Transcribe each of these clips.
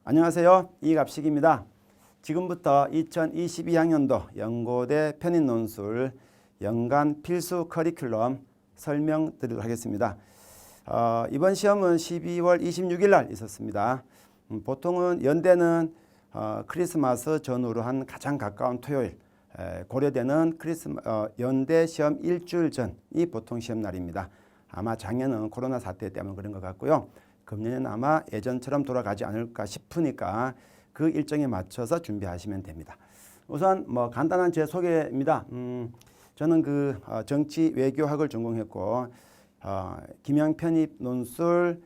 안녕하세요. 이갑식입니다. 지금부터 2022학년도 연고대 편입논술 연간 필수 커리큘럼 설명드리도록 하겠습니다. 이번 시험은 12월 26일 날 있었습니다. 보통은 연대는 크리스마스 전후로 한 가장 가까운 토요일, 고려대는 연대 시험 일주일 전이 보통 시험 날입니다. 아마 작년은 코로나 사태 때문에 그런 것 같고요. 금년에는 아마 예전처럼 돌아가지 않을까 싶으니까 그 일정에 맞춰서 준비하시면 됩니다. 우선 간단한 제 소개입니다. 저는 정치 외교학을 전공했고 김영 편입 논술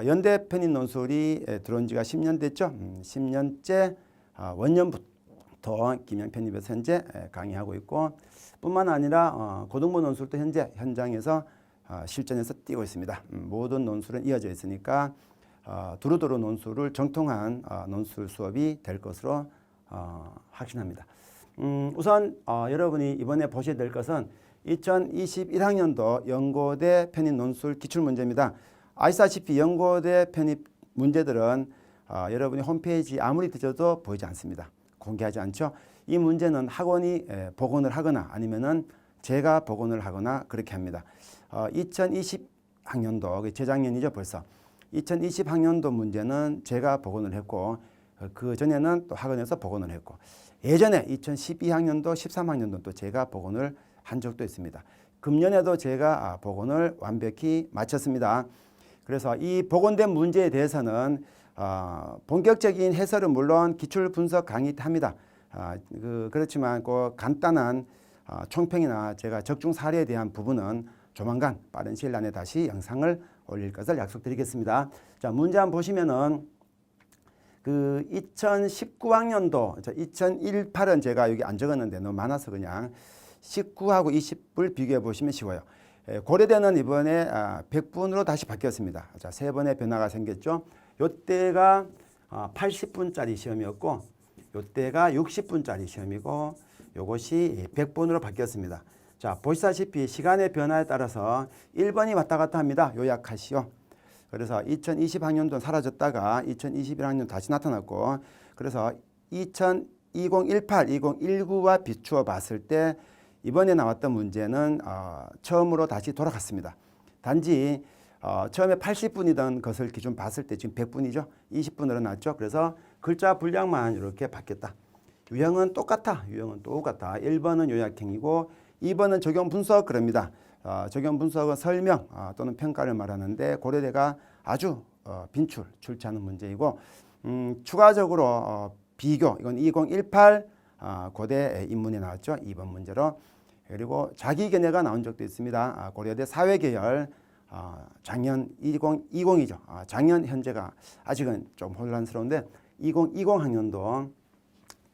연대 편입 논술이 들어온 지가 10년 됐죠. 10년째 원년부터 김영 편입에서 현재 강의하고 있고 뿐만 아니라 고등부 논술도 현재 현장에서 실전에서 뛰고 있습니다. 모든 논술은 이어져 있으니까 두루두루 논술을 정통한 논술 수업이 될 것으로 확신합니다. 우선 여러분이 이번에 보셔야 될 것은 2021학년도 연고대 편입 논술 기출문제입니다. 아시다시피 연고대 편입 문제들은 여러분이 홈페이지 아무리 뒤져도 보이지 않습니다. 공개하지 않죠. 이 문제는 학원이 복원을 하거나 아니면은 제가 복원을 하거나 그렇게 합니다. 2020학년도 재작년이죠 벌써. 2020학년도 문제는 제가 복원을 했고 그 전에는 또 학원에서 복원을 했고 예전에 2012학년도 13학년도 또 제가 복원을 한 적도 있습니다. 금년에도 제가 복원을 완벽히 마쳤습니다. 그래서 이 복원된 문제에 대해서는 본격적인 해설은 물론 기출 분석 강의 합니다. 그렇지만 그 간단한 총평이나 제가 적중 사례에 대한 부분은 조만간 빠른 시일 안에 다시 영상을 올릴 것을 약속드리겠습니다. 자, 문제 한번 보시면은 2019학년도 2018은 제가 여기 안 적었는데 너무 많아서 그냥 19하고 20을 비교해 보시면 쉬워요. 고려대는 이번에 100분으로 다시 바뀌었습니다. 자, 세 번의 변화가 생겼죠. 요때가 80분짜리 시험이었고 요때가 60분짜리 시험이고 요것이 100분으로 바뀌었습니다. 자, 보시다시피 시간의 변화에 따라서 1번이 왔다 갔다 합니다. 요약하시오. 그래서 2020학년도 사라졌다가 2021학년 다시 나타났고 그래서 2018, 2019와 비추어 봤을 때 이번에 나왔던 문제는 처음으로 다시 돌아갔습니다. 단지 처음에 80분이던 것을 기준 봤을 때 지금 100분이죠. 20분으로 났죠. 그래서 글자 분량만 이렇게 바뀌었다. 유형은 똑같아. 유형은 똑같아. 1번은 요약형이고 2번은 적용 분석 그럽니다. 적용 분석은 설명 또는 평가를 말하는데 고려대가 아주 출제하는 문제이고 추가적으로 비교 이건 2018 고대 인문에 나왔죠. 2번 문제로. 그리고 자기견해가 나온 적도 있습니다. 고려대 사회계열 작년 2020이죠. 작년 현재가 아직은 좀 혼란스러운데 2020학년도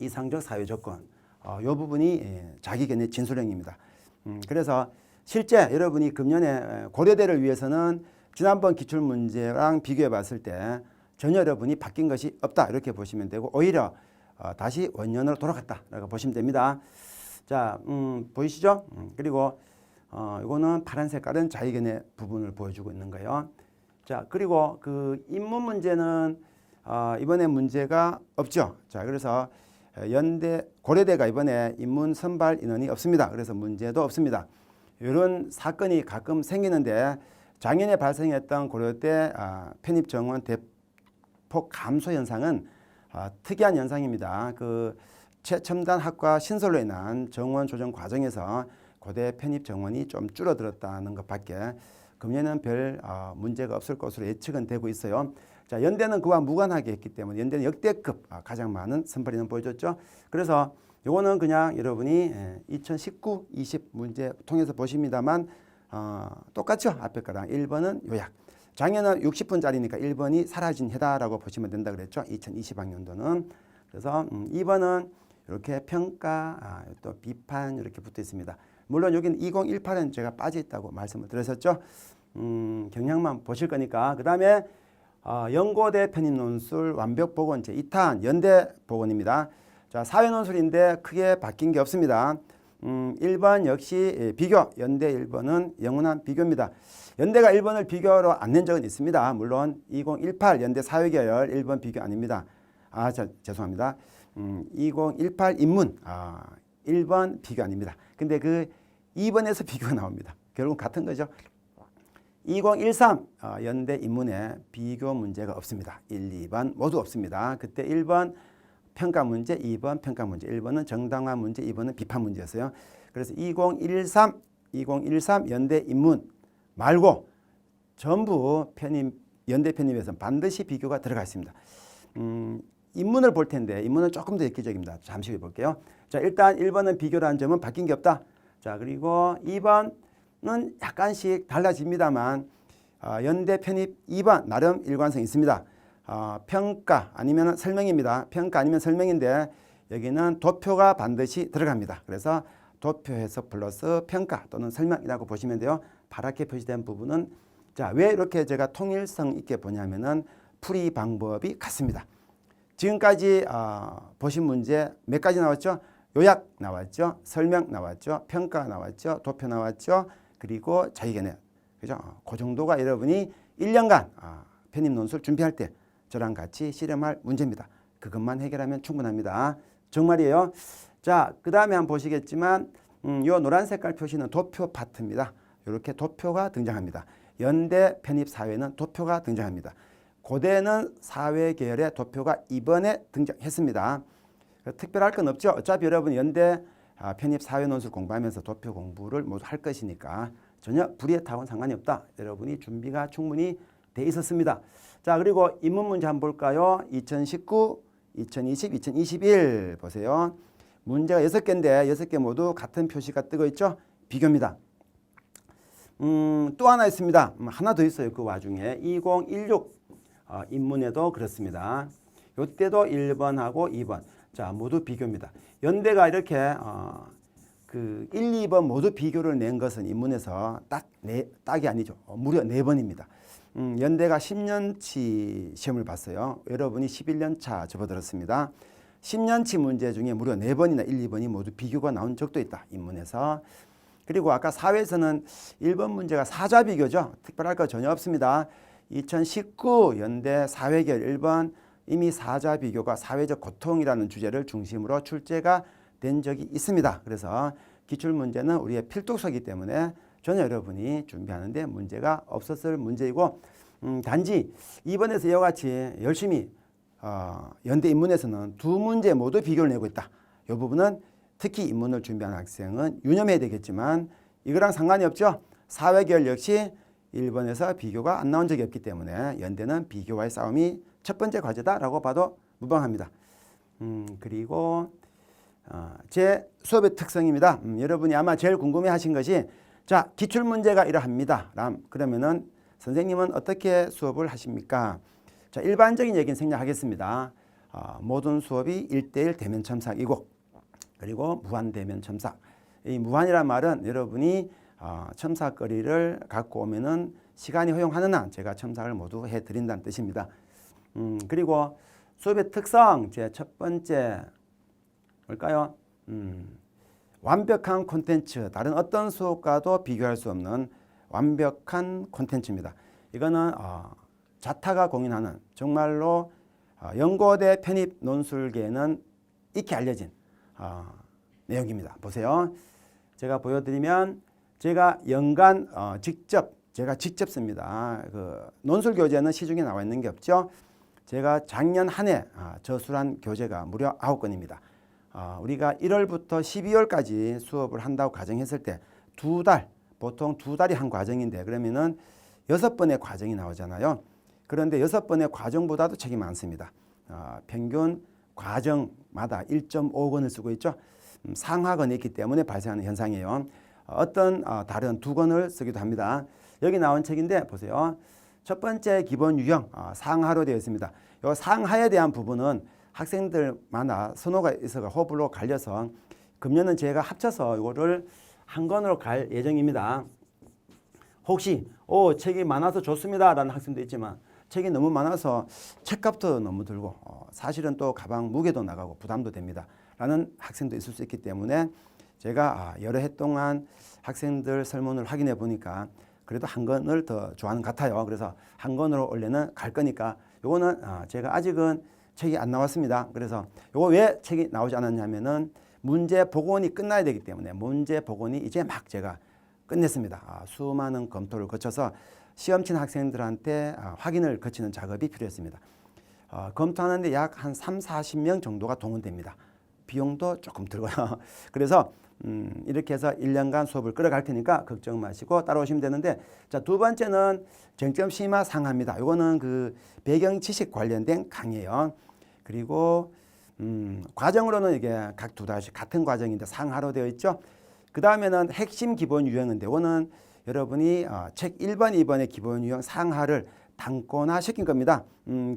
이상적 사회조건 이 부분이 자기견해 진술형입니다. 그래서 실제 여러분이 금년에 고려대를 위해서는 지난번 기출문제랑 비교해 봤을 때 전혀 여러분이 바뀐 것이 없다 이렇게 보시면 되고 오히려 다시 원년으로 돌아갔다라고 보시면 됩니다. 자, 보이시죠? 그리고 이거는 파란 색깔은 자기견해 부분을 보여주고 있는 거예요. 자, 그리고 그 인문 문제는 이번에 문제가 없죠. 자, 그래서 고려대가 이번에 인문 선발 인원이 없습니다. 그래서 문제도 없습니다. 이런 사건이 가끔 생기는데 작년에 발생했던 고려대 편입 정원 대폭 감소 현상은 특이한 현상입니다. 그 최첨단 학과 신설로 인한 정원 조정 과정에서 고대 편입 정원이 좀 줄어들었다는 것밖에 금년에는 별 문제가 없을 것으로 예측은 되고 있어요. 자, 연대는 그와 무관하게 했기 때문에 연대는 역대급 가장 많은 선발 인원 보여줬죠. 그래서 요거는 그냥 여러분이 2019, 20 문제 통해서 보십니다만 똑같죠. 앞에 거랑 1번은 요약. 작년은 60분짜리니까 1번이 사라진 해다라고 보시면 된다 그랬죠. 2020학년도는. 그래서 2번은 이렇게 평가 또 비판 이렇게 붙어 있습니다. 물론 여기는 2018은 제가 빠져 있다고 말씀을 드렸었죠. 경향만 보실 거니까. 그 다음에 연고대 편입논술 완벽복원 제2탄 연대 복원입니다. 자, 사회논술인데 크게 바뀐 게 없습니다. 1번 역시 비교, 연대 1번은 영원한 비교입니다. 연대가 1번을 비교로 안 낸 적은 있습니다. 물론 2018 연대 사회계열 1번 비교 아닙니다. 죄송합니다. 2018 인문 1번 비교 아닙니다. 근데 그 2번에서 비교가 나옵니다. 결국 같은 거죠. 2013 연대 인문에 비교 문제가 없습니다. 1, 2번 모두 없습니다. 그때 1번 평가 문제, 2번 평가 문제, 1번은 정당화 문제, 2번은 비판 문제였어요. 그래서 2013 연대 인문 말고 전부 연대 편입에서는 반드시 비교가 들어가 있습니다. 인문을 볼 텐데 인문은 조금 더 획기적입니다. 잠시 후에 볼게요. 자, 일단 1번은 비교라는 점은 바뀐 게 없다. 자, 그리고 2번은 약간씩 달라집니다만 연대 편입 2번 나름 일관성 있습니다. 평가 아니면 설명입니다. 평가 아니면 설명인데 여기는 도표가 반드시 들어갑니다. 그래서 도표 해석 플러스 평가 또는 설명이라고 보시면 돼요. 파랗게 표시된 부분은 자, 왜 이렇게 제가 통일성 있게 보냐면은 풀이 방법이 같습니다. 지금까지 보신 문제 몇 가지 나왔죠? 요약 나왔죠? 설명 나왔죠? 평가 나왔죠? 도표 나왔죠? 그리고 자기견해. 그죠? 그 정도가 여러분이 1년간 편입 논술 준비할 때 저랑 같이 실험할 문제입니다. 그것만 해결하면 충분합니다. 정말이에요. 자, 그 다음에 한번 보시겠지만 요 노란 색깔 표시는 도표 파트입니다. 이렇게 도표가 등장합니다. 연대 편입 사회는 도표가 등장합니다. 고대는 사회 계열의 도표가 이번에 등장했습니다. 특별할 건 없죠. 어차피 여러분 연대 편입 사회 논술 공부하면서 도표 공부를 모두 할 것이니까 전혀 불이의 타원 상관이 없다. 여러분이 준비가 충분히 돼 있었습니다. 자, 그리고 인문 문제 한번 볼까요? 2019, 2020, 2021 보세요. 문제가 6개인데 6개 모두 같은 표시가 뜨고 있죠? 비교입니다. 또 하나 있습니다. 하나 더 있어요. 그 와중에 2016 인문에도 그렇습니다. 이때도 1번하고 2번. 자, 모두 비교입니다. 연대가 이렇게 그 1, 2번 모두 비교를 낸 것은 인문에서 딱이 아니죠. 무려 4번입니다. 연대가 10년치 시험을 봤어요. 여러분이 11년 차 접어들었습니다. 10년치 문제 중에 무려 4번이나 1, 2번이 모두 비교가 나온 적도 있다. 인문에서. 그리고 아까 사회에서는 1번 문제가 사자 비교죠. 특별할 거 전혀 없습니다. 2019 연대 사회계열 1번 이미 사자 비교가 사회적 고통이라는 주제를 중심으로 출제가 된 적이 있습니다. 그래서 기출문제는 우리의 필독서이기 때문에 전혀 여러분이 준비하는데 문제가 없었을 문제이고 단지 2번에서 이와 같이 열심히 연대 인문에서는 2문제 모두 비교를 내고 있다. 이 부분은 특히 인문을 준비하는 학생은 유념해야 되겠지만 이거랑 상관이 없죠. 사회계열 역시 1번에서 비교가 안 나온 적이 없기 때문에 연대는 비교와의 싸움이 첫 번째 과제다라고 봐도 무방합니다. 그리고 제 수업의 특성입니다. 여러분이 아마 제일 궁금해하신 것이 자, 기출문제가 이러합니다. 그러면은 선생님은 어떻게 수업을 하십니까? 자, 일반적인 얘기는 생략하겠습니다. 모든 수업이 1:1 대면 첨삭이고 그리고 무한 대면 첨삭. 이 무한이란 말은 여러분이 첨삭거리를 갖고 오면은 시간이 허용하는 한 제가 첨삭을 모두 해드린다는 뜻입니다. 그리고 수업의 특성 제 첫 번째 뭘까요? 완벽한 콘텐츠, 다른 어떤 수업과도 비교할 수 없는 완벽한 콘텐츠입니다. 이거는 자타가 공인하는 정말로 연고대 편입 논술계에는 익히 알려진 내용입니다. 보세요. 제가 보여드리면 제가 연간 제가 직접 씁니다. 그 논술 교재는 시중에 나와 있는 게 없죠. 제가 작년 한 해 저술한 교재가 무려 9건입니다. 우리가 1월부터 12월까지 수업을 한다고 가정했을 때 2달, 보통 2달이 한 과정인데 그러면은 6번의 과정이 나오잖아요. 그런데 6번의 과정보다도 책이 많습니다. 평균 과정마다 1.5권을 쓰고 있죠. 상하권이 있기 때문에 발생하는 현상이에요. 어떤 다른 2권을 쓰기도 합니다. 여기 나온 책인데 보세요. 첫 번째 기본 유형 상하로 되어 있습니다. 이 상하에 대한 부분은 학생들마다 선호가 있어서 호불호 갈려서 금년은 제가 합쳐서 이거를 한 권으로 갈 예정입니다. 혹시 책이 많아서 좋습니다 라는 학생도 있지만 책이 너무 많아서 책값도 너무 들고 사실은 또 가방 무게도 나가고 부담도 됩니다 라는 학생도 있을 수 있기 때문에 제가 여러 해 동안 학생들 설문을 확인해 보니까 그래도 한 권을 더 좋아하는 것 같아요. 그래서 한 권으로 원래는 갈 거니까 요거는 제가 아직은 책이 안 나왔습니다. 그래서 요거 왜 책이 나오지 않았냐면은 문제 복원이 끝나야 되기 때문에 문제 복원이 이제 막 제가 끝냈습니다. 수많은 검토를 거쳐서 시험 친 학생들한테 확인을 거치는 작업이 필요했습니다. 검토하는데 약 한 3, 40명 정도가 동원됩니다. 비용도 조금 들고요. 그래서 이렇게 해서 1년간 수업을 끌어갈 테니까 걱정 마시고 따라오시면 되는데, 자, 두 번째는 정점 심화 상하입니다. 이거는 그 배경 지식 관련된 강의예요. 그리고 과정으로는 이게 각 두 달씩 같은 과정인데 상하로 되어 있죠. 그 다음에는 핵심 기본 유형인데, 이거는 여러분이 책 1번, 2번의 기본 유형 상하를 단권화 시킨 겁니다.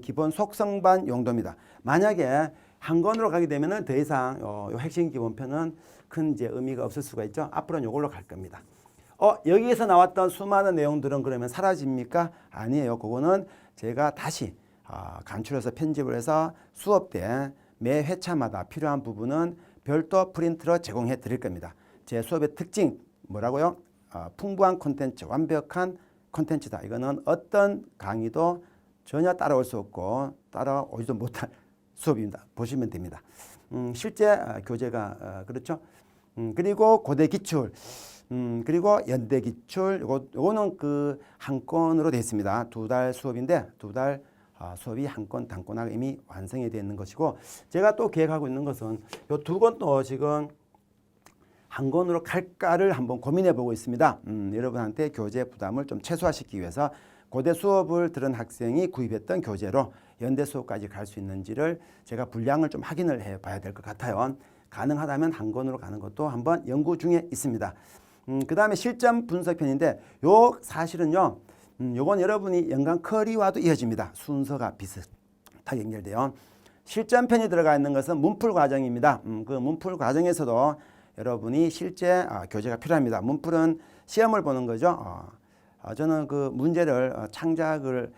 기본 속성반 용도입니다. 만약에 한 권으로 가게 되면은 더 이상 요 핵심 기본편은 큰 이제 의미가 없을 수가 있죠. 앞으로는 이걸로 갈 겁니다. 여기에서 나왔던 수많은 내용들은 그러면 사라집니까? 아니에요. 그거는 제가 다시 간추려서 편집을 해서 수업 때 매 회차마다 필요한 부분은 별도 프린트로 제공해 드릴 겁니다. 제 수업의 특징 뭐라고요? 풍부한 콘텐츠, 완벽한 콘텐츠다. 이거는 어떤 강의도 전혀 따라올 수 없고 따라오지도 못할 수업입니다. 보시면 됩니다. 실제 교재가 그렇죠. 그리고 고대 기출, 그리고 연대 기출, 요거는 그 한 건으로 되어 있습니다. 두 달 수업인데 두 달 수업이 한 건 단권화가 이미 완성이 되어 있는 것이고, 제가 또 계획하고 있는 것은 요 두 권도 지금 한 권으로 갈까를 한번 고민해 보고 있습니다. 여러분한테 교재 부담을 좀 최소화시키기 위해서 고대 수업을 들은 학생이 구입했던 교재로 연대 수업까지 갈 수 있는지를 제가 분량을 좀 확인을 해 봐야 될 것 같아요. 가능하다면 한 권으로 가는 것도 한번 연구 중에 있습니다. 그 다음에 실전 분석편인데, 요 사실은요, 요건 여러분이 연간 커리와도 이어집니다. 순서가 비슷하게 연결돼요. 실전편이 들어가 있는 것은 문풀 과정입니다. 그 문풀 과정에서도 여러분이 실제 교재가 필요합니다. 문풀은 시험을 보는 거죠. 저는 그 문제를 창작을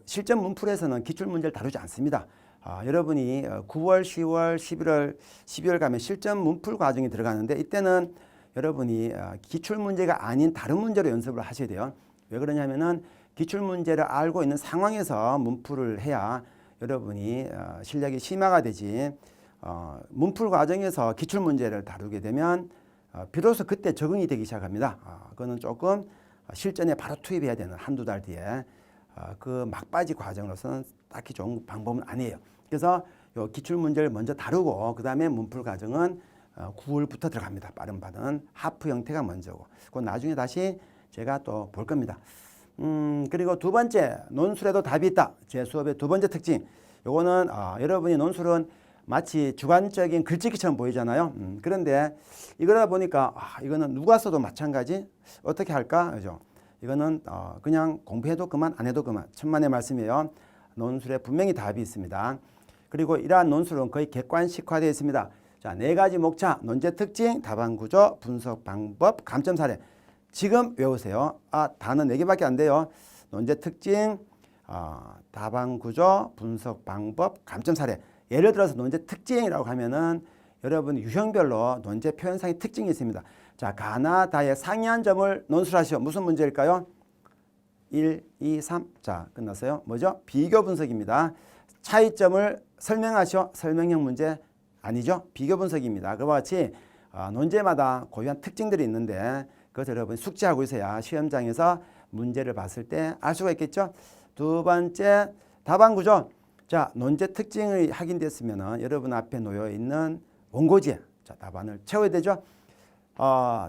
실전 문풀에서는 기출 문제를 다루지 않습니다. 여러분이 9월, 10월, 11월, 12월 가면 실전 문풀 과정이 들어가는데, 이때는 여러분이 기출 문제가 아닌 다른 문제로 연습을 하셔야 돼요. 왜 그러냐면은 기출 문제를 알고 있는 상황에서 문풀을 해야 여러분이 실력이 심화가 되지, 문풀 과정에서 기출 문제를 다루게 되면 비로소 그때 적응이 되기 시작합니다. 그거는 조금 실전에 바로 투입해야 되는 한두 달 뒤에 그 막바지 과정으로서는 딱히 좋은 방법은 아니에요. 그래서 요 기출 문제를 먼저 다루고 그 다음에 문풀 과정은 9월부터 들어갑니다. 빠른 반은 하프 형태가 먼저고, 그 나중에 다시 제가 또 볼 겁니다. 그리고 두 번째, 논술에도 답이 있다. 제 수업의 두 번째 특징. 요거는 여러분이 논술은 마치 주관적인 글짓기처럼 보이잖아요. 그런데 이거다 보니까 이거는 누가 써도 마찬가지, 어떻게 할까? 그죠? 이거는 그냥 공부해도 그만, 안 해도 그만. 천만의 말씀이에요. 논술에 분명히 답이 있습니다. 그리고 이러한 논술은 거의 객관식화되어 있습니다. 자, 네 가지 목차, 논제 특징, 답안 구조, 분석 방법, 감점 사례. 지금 외우세요. 단어 4개밖에 안 돼요. 논제 특징, 답안 구조, 분석 방법, 감점 사례. 예를 들어서 논제 특징이라고 하면은 여러분 유형별로 논제 표현상의 특징이 있습니다. 자, 가나다의 상이한 점을 논술하시오. 무슨 문제일까요? 1, 2, 3. 자, 끝났어요. 뭐죠? 비교 분석입니다. 차이점을 설명하시오. 설명형 문제 아니죠? 비교 분석입니다. 그와 같이 논제마다 고유한 특징들이 있는데 그것을 여러분이 숙지하고 있어야 시험장에서 문제를 봤을 때 알 수가 있겠죠? 두 번째, 답안 구조. 자, 논제 특징이 확인됐으면 여러분 앞에 놓여 있는 원고지에 답안을 채워야 되죠.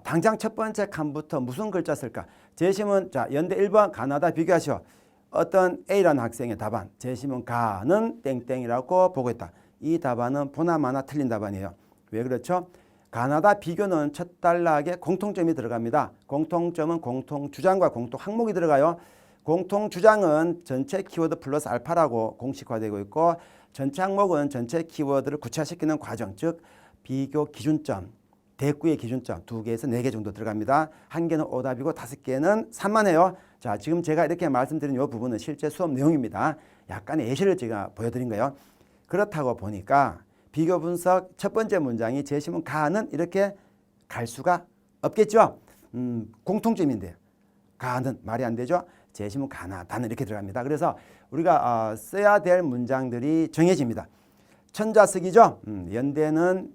당장 첫 번째 칸부터 무슨 글자 쓸까? 제시문, 자, 연대 1번 가나다 비교하시오. 어떤 A라는 학생의 답안, 제시문 가는 땡땡이라고 보고 있다. 이 답안은 보나마나 틀린 답안이에요. 왜 그렇죠? 가나다 비교는 첫 단락에 공통점이 들어갑니다. 공통점은 공통주장과 공통항목이 들어가요. 공통주장은 전체 키워드 플러스 알파라고 공식화되고 있고, 전체 항목은 전체 키워드를 구체화시키는 과정, 즉 비교 기준점, 대꾸의 기준점 2개에서 4개 정도 들어갑니다. 1개는 오답이고 5개는 산만해요. 자, 지금 제가 이렇게 말씀드린 이 부분은 실제 수업 내용입니다. 약간의 예시를 제가 보여드린 거예요. 그렇다고 보니까 비교 분석 첫 번째 문장이 제시문 가는 이렇게 갈 수가 없겠죠. 공통점인데 가는 말이 안 되죠. 제시문 가나 다는 이렇게 들어갑니다. 그래서 우리가 써야 될 문장들이 정해집니다. 천자쓰기죠. 연대는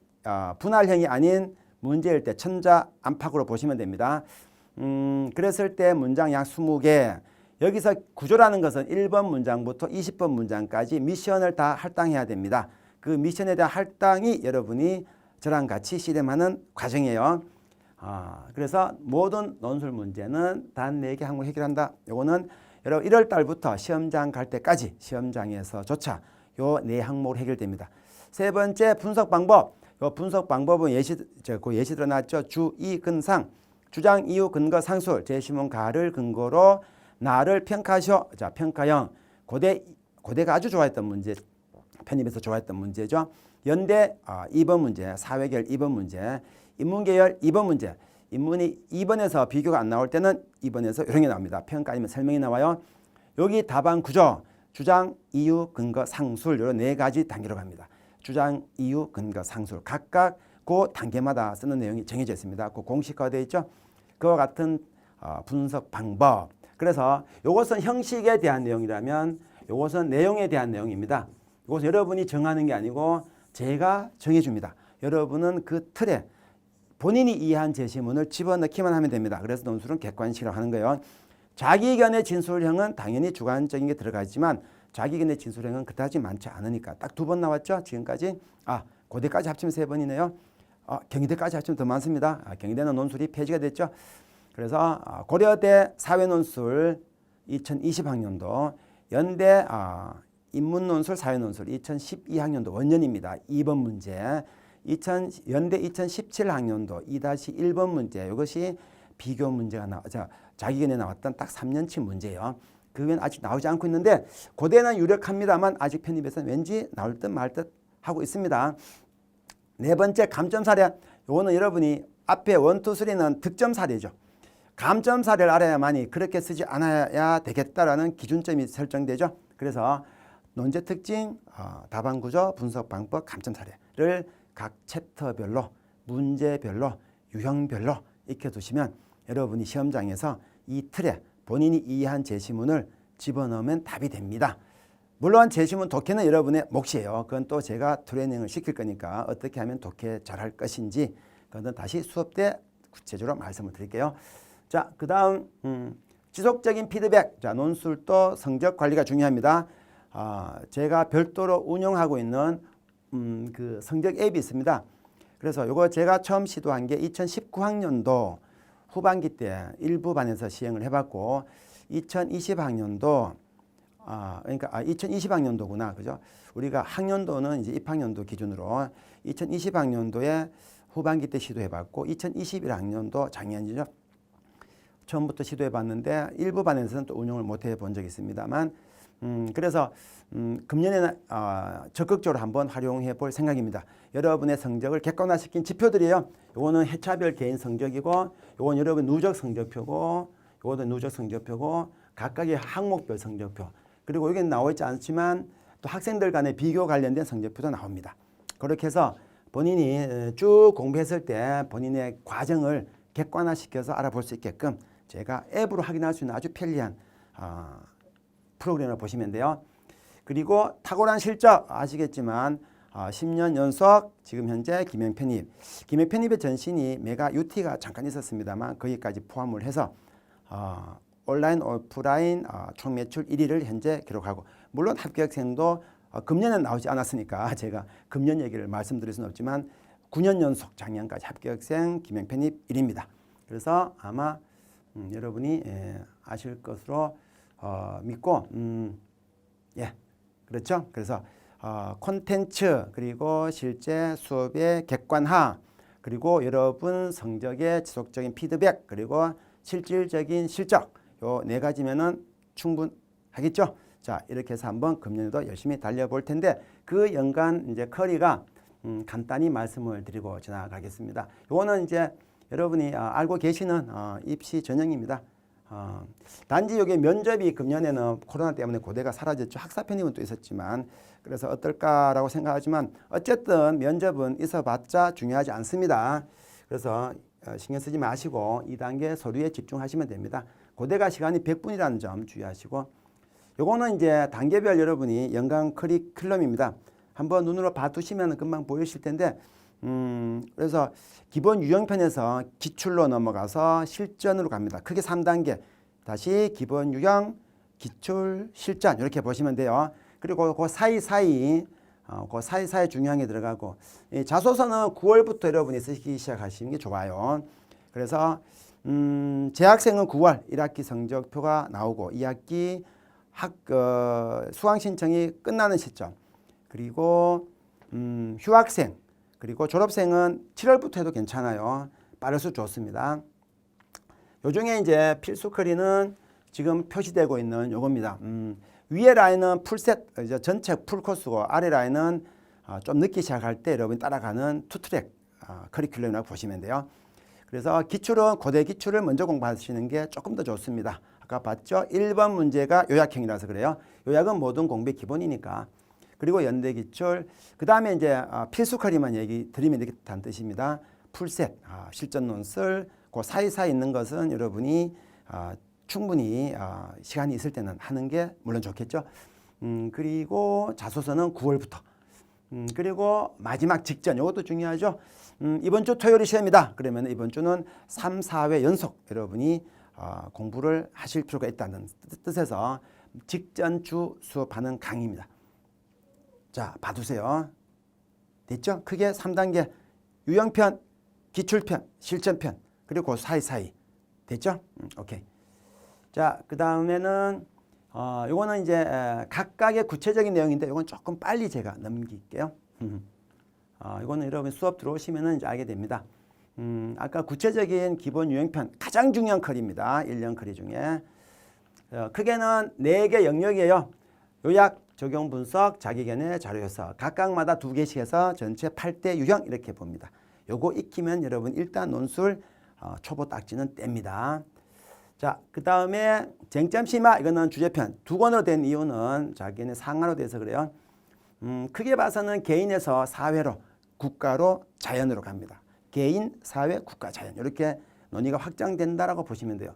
분할형이 아닌 문제일 때 천자 안팎으로 보시면 됩니다. 그랬을 때 문장 약 20개. 여기서 구조라는 것은 1번 문장부터 20번 문장까지 미션을 다 할당해야 됩니다. 그 미션에 대한 할당이 여러분이 저랑 같이 실행하는 과정이에요. 그래서 모든 논술 문제는 단 4개 항목 해결한다. 요거는 여러분 1월 달부터 시험장 갈 때까지 시험장에서조차 요 4항목으로 해결됩니다. 세 번째 분석 방법. 요 분석 방법은 예시 들어놨죠. 주, 이, 근상. 주장, 이유, 근거, 상술. 제시문 가를 근거로 나를 평가하시오. 자, 평가형. 고대가 아주 좋아했던 문제. 편입에서 좋아했던 문제죠. 연대 2번 문제. 사회계열 2번 문제. 인문계열 2번 문제. 인문이 2번에서 비교가 안 나올 때는 2번에서 이런 게 나옵니다. 평가 아니면 설명이 나와요. 여기 답안 구조. 주장, 이유, 근거, 상술. 이런 4가지 단계로 갑니다. 주장, 이유, 근거, 상술. 각각 그 단계마다 쓰는 내용이 정해져 있습니다. 그 공식화되어 있죠. 그와 같은 분석 방법. 그래서 이것은 형식에 대한 내용이라면 이것은 내용에 대한 내용입니다. 이것은 여러분이 정하는 게 아니고 제가 정해줍니다. 여러분은 그 틀에 본인이 이해한 제시문을 집어넣기만 하면 됩니다. 그래서 논술은 객관식이라고 하는 거예요. 자기 의견의 진술형은 당연히 주관적인 게 들어가지만 자기 의견의 진술형은 그다지 많지 않으니까 딱 2번 나왔죠. 지금까지. 고대까지 합치면 3번이네요. 경희대까지 합치면 더 많습니다. 경희대는 논술이 폐지가 됐죠. 그래서 고려대 사회논술 2020학년도 연대 인문논술 사회논술 2012학년도 원년입니다. 2번 문제 연대 2017학년도 2-1번 문제 이것이 비교 문제가 자기견에 나왔던 딱 3년치 문제예요. 그건 아직 나오지 않고 있는데 고대는 유력합니다만 아직 편입에서는 왠지 나올 듯 말 듯 하고 있습니다. 네 번째 감점 사례. 이거는 여러분이 앞에 1, 2, 3는 득점 사례죠. 감점 사례를 알아야만이 그렇게 쓰지 않아야 되겠다라는 기준점이 설정되죠. 그래서 논제 특징, 답안 구조, 분석 방법, 감점 사례를 각 챕터별로 문제별로 유형별로 익혀두시면 여러분이 시험장에서 이 틀에 본인이 이해한 제시문을 집어넣으면 답이 됩니다. 물론 제시문 독해는 여러분의 몫이에요. 그건 또 제가 트레이닝을 시킬 거니까 어떻게 하면 독해 잘할 것인지 그건 다시 수업 때 구체적으로 말씀을 드릴게요. 자, 그 다음 지속적인 피드백. 자, 논술도 성적 관리가 중요합니다. 제가 별도로 운영하고 있는 그 성적 앱이 있습니다. 그래서 이거 제가 처음 시도한 게 2019학년도 후반기 때 일부 반에서 시행을 해봤고 2020학년도 그러니까 2020학년도구나, 그죠? 우리가 학년도는 이제 입학년도 기준으로 2020학년도에 후반기 때 시도해봤고 2021학년도 작년이죠. 처음부터 시도해봤는데 일부 반에서는 또 운영을 못 해본 적이 있습니다만 그래서 금년에는 적극적으로 한번 활용해 볼 생각입니다. 여러분의 성적을 객관화시킨 지표들이에요. 요거는 회차별 개인 성적이고 요건 여러분 누적 성적표고 요것도 누적 성적표고 각각의 항목별 성적표 그리고 여기는 나와 있지 않지만 또 학생들 간의 비교 관련된 성적표도 나옵니다. 그렇게 해서 본인이 쭉 공부했을 때 본인의 과정을 객관화시켜서 알아볼 수 있게끔 제가 앱으로 확인할 수 있는 아주 편리한 프로그램을 보시면 돼요. 그리고 탁월한 실적 아시겠지만 10년 연속 지금 현재 기명 편입의 전신이 메가 UT가 잠깐 있었습니다만 거기까지 포함을 해서 온라인 오프라인 총 매출 1위를 현재 기록하고 물론 합격생도 금년은 나오지 않았으니까 제가 금년 얘기를 말씀드릴 수는 없지만 9년 연속 작년까지 합격생 기명 편입 1위입니다. 그래서 아마 여러분이 아실 것으로 믿고 그렇죠. 그래서 콘텐츠 그리고 실제 수업의 객관화 그리고 여러분 성적의 지속적인 피드백 그리고 실질적인 실적 요 4가지면은 충분하겠죠. 자, 이렇게 해서 한번 금년에도 열심히 달려볼 텐데 그 연간 이제 커리가 간단히 말씀을 드리고 지나가겠습니다. 요거는 이제 여러분이 알고 계시는 입시 전형입니다. 단지 여기 면접이 금년에는 코로나 때문에 고대가 사라졌죠. 학사 편입은 또 있었지만 그래서 어떨까라고 생각하지만 어쨌든 면접은 있어봤자 중요하지 않습니다. 그래서 신경 쓰지 마시고 2단계 서류에 집중하시면 됩니다. 고대가 시간이 100분이라는 점 주의하시고, 요거는 이제 단계별 여러분이 연간 커리큘럼입니다. 한번 눈으로 봐두시면 금방 보이실 텐데, 그래서 기본 유형편에서 기출로 넘어가서 실전으로 갑니다. 크게 3단계. 다시 기본 유형, 기출, 실전 이렇게 보시면 돼요. 그리고 그 사이사이 중요한 게 들어가고, 이 자소서는 9월부터 여러분이 쓰기 시작하시는 게 좋아요. 그래서 재학생은 9월 1학기 성적표가 나오고 2학기 수강 신청이 끝나는 시점, 그리고 휴학생, 그리고 졸업생은 7월부터 해도 괜찮아요. 빠를수록 좋습니다. 요중에 이제 필수 커리는 지금 표시되고 있는 요겁니다. 위에 라인은 풀셋, 이제 전체 풀코스고, 아래 라인은 좀 늦게 시작할 때 여러분이 따라가는 투트랙 커리큘럼이라고 보시면 돼요. 그래서 기출은 고대 기출을 먼저 공부하시는 게 조금 더 좋습니다. 아까 봤죠? 1번 문제가 요약형이라서 그래요. 요약은 모든 공부의 기본이니까. 그리고 연대 기출, 그 다음에 이제 필수 커리만 얘기 드리면 되겠다는 뜻입니다. 풀셋, 실전 논술, 그 사이사이 있는 것은 여러분이 충분히 시간이 있을 때는 하는 게 물론 좋겠죠. 그리고 자소서는 9월부터. 그리고 마지막 직전, 이것도 중요하죠. 이번 주 토요일이 시험이다. 그러면 이번 주는 3, 4회 연속 여러분이 공부를 하실 필요가 있다는 뜻에서 직전 주 수업하는 강의입니다. 자, 봐두세요. 됐죠? 크게 3단계 유형편, 기출편, 실전편, 그리고 그 사이사이. 됐죠? 오케이. 자, 그 다음에는 요거는 이제 각각의 구체적인 내용인데 요건 조금 빨리 제가 넘길게요. 이거는 여러분 수업 들어오시면은 이제 알게 됩니다. 아까 구체적인 기본 유형편 가장 중요한 커리입니다. 1년 커리 중에 크게는 4개 영역이에요. 요약, 적용, 분석, 자기견해, 자료해석 각각마다 2개씩 해서 전체 8대 유형 이렇게 봅니다. 요거 익히면 여러분 일단 논술 초보 딱지는 뗍니다. 자, 그 다음에 쟁점심화, 이거는 주제편 2권으로 된 이유는 자기네 상하로 돼서 그래요. 크게 봐서는 개인에서 사회로, 국가로, 자연으로 갑니다. 개인, 사회, 국가, 자연 이렇게 논의가 확장된다라고 보시면 돼요.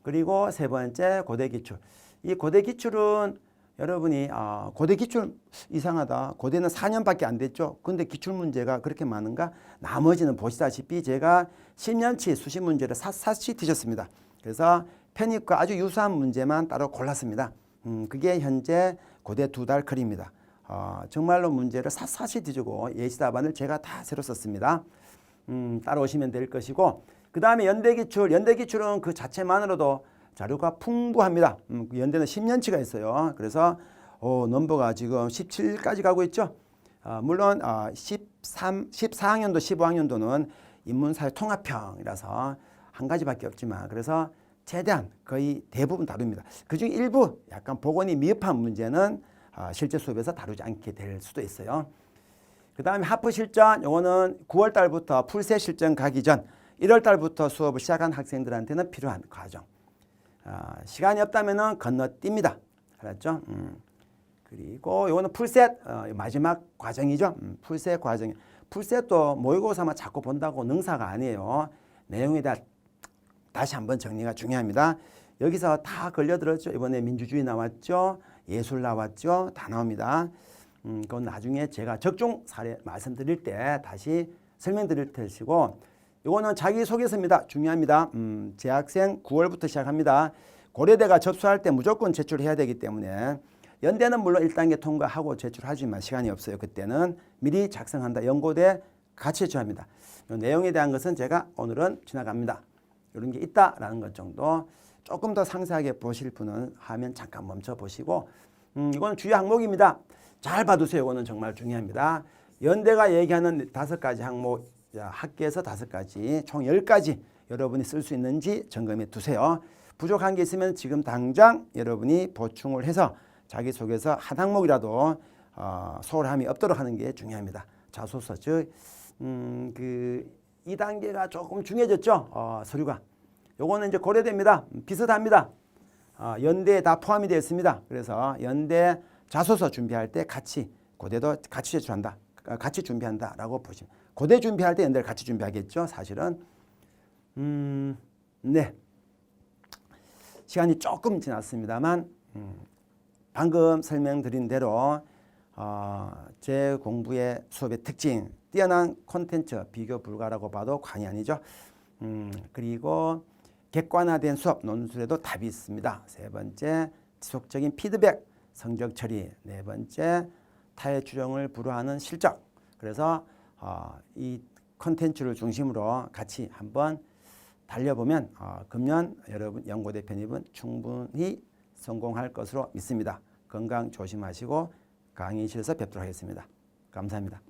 그리고 세 번째 고대기출. 이 고대기출은 여러분이 고대기출 이상하다. 고대는 4년밖에 안 됐죠. 근데 기출문제가 그렇게 많은가? 나머지는 보시다시피 제가 10년치 수시 문제를 샅샅이 뒤졌습니다. 그래서 편입과 아주 유사한 문제만 따로 골랐습니다. 그게 현재 고대 2달 커리입니다. 정말로 문제를 샅샅이 뒤지고 예시 답안을 제가 다 새로 썼습니다. 따라오시면 될 것이고, 그 다음에 연대기출. 연대기출은 그 자체만으로도 자료가 풍부합니다. 연대는 10년치가 있어요. 그래서 넘버가 지금 17까지 가고 있죠. 물론 14학년도, 15학년도는 인문사회 통합형이라서 한 가지밖에 없지만, 그래서 최대한 거의 대부분 다룹니다. 그중 일부 약간 복원이 미흡한 문제는 실제 수업에서 다루지 않게 될 수도 있어요. 그 다음에 하프 실전, 요거는 9월 달부터 풀셋 실전 가기 전 1월 달부터 수업을 시작한 학생들한테는 필요한 과정. 시간이 없다면은 건너뜁니다. 알았죠? 그리고 요거는 풀셋 마지막 과정이죠. 풀셋 과정. 풀셋도 모의고사만 자꾸 본다고 능사가 아니에요. 내용에 대한 다시 한번 정리가 중요합니다. 여기서 다 걸려들었죠. 이번에 민주주의 나왔죠. 예술 나왔죠. 다 나옵니다. 그건 나중에 제가 적중 사례 말씀드릴 때 다시 설명드릴 테시고, 이거는 자기소개서입니다. 중요합니다. 재학생 9월부터 시작합니다. 고려대가 접수할 때 무조건 제출해야 되기 때문에 연대는 물론 1단계 통과하고 제출하지만 시간이 없어요. 그때는 미리 작성한다. 연고대 같이 제출합니다. 이 내용에 대한 것은 제가 오늘은 지나갑니다. 이런 게 있다라는 것 정도. 조금 더 상세하게 보실 분은 화면 잠깐 멈춰 보시고, 이거는 주요 항목입니다. 잘 봐두세요. 이거는 정말 중요합니다. 연대가 얘기하는 5가지 항목, 학계에서 5가지, 총 10가지 여러분이 쓸 수 있는지 점검해 두세요. 부족한 게 있으면 지금 당장 여러분이 보충을 해서 자기소개서 한 항목이라도 소홀함이 없도록 하는 게 중요합니다. 자소서, 즉 2단계가 조금 중요해졌죠. 서류가. 요거는 이제 고려됩니다. 비슷합니다. 연대에 다 포함이 되어 있습니다. 그래서 연대 자소서 준비할 때 같이 고대도 같이 제출한다. 같이 준비한다라고 보시면 고대 준비할 때 연대를 같이 준비하겠죠. 사실은 네 시간이 조금 지났습니다만 방금 설명드린 대로 제 공부의 수업의 특징 뛰어난 콘텐츠 비교 불가라고 봐도 과언이 아니죠. 그리고 객관화된 수업 논술에도 답이 있습니다. 세 번째 지속적인 피드백 성적 처리. 네 번째 타의 추정을 불허하는 실적. 그래서 이 콘텐츠를 중심으로 같이 한번 달려보면 금년 여러분 연고대 편입은 충분히 성공할 것으로 믿습니다. 건강 조심하시고 강의실에서 뵙도록 하겠습니다. 감사합니다.